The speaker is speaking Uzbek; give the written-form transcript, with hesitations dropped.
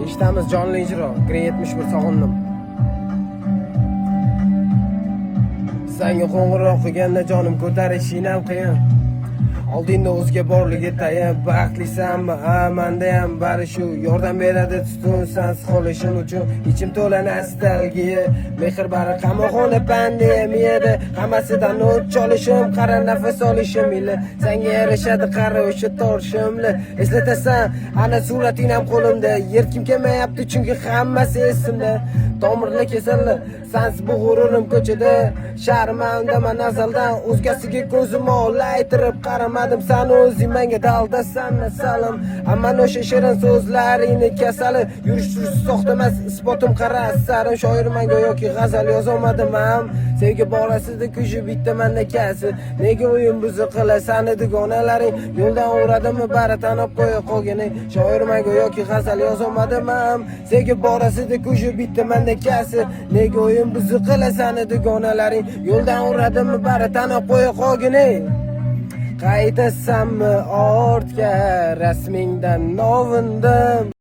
Eshitamiz jonli ijro. Gre 71 sog'indim. Senga qo'ng'iroq qilganda jonim ko'tarishing ham qiyin. Oldingda o'zga borligi tayin. Baxtlisanmi? Ha, menda ham bari shu. Yordam beradi tutun sensiz qolishim uchun. Ichim to'la nostalgiya. Mehr bari qamoqxona pandemiyada. Hammasidan o'ch olishim, qara nafas olishim ila. Senga yarashadi qara o'sha torshimli. Eslatasan, ana surating ham qo'limda. Yerkim kelmayapti chunki hammasi esimda. Tomirli kasallar, sensiz bu g'ururim ko'chada. Sharman undaman azaldan, o'zgasiga ko'zimni olaytirib qaramadim. Sen o'zing menga daldasan nasalim. Ammo o'sha shirin so'zlaringni kasali. Yurish soxta emas, isbotim qara asarim. Shoirman go'yoki g'azal yozolmadim ham. Sevgi borasida kuchi bitta menda kasi. Nega o'yin buzi qilasan dugonalaring? Yo'ldan uradimmi bari tanib qo'ya qolganing. Shoirman go'yoki g'azal yozolmadim ham. Sevgi borasida kuchi bitta menda kasi. Nega o'yin buzi qilasan dugonalaring? Yo'ldan uradimmi bari tanib qo'ya qolganing. Qaytasanmi ortga rasmingdan novindim.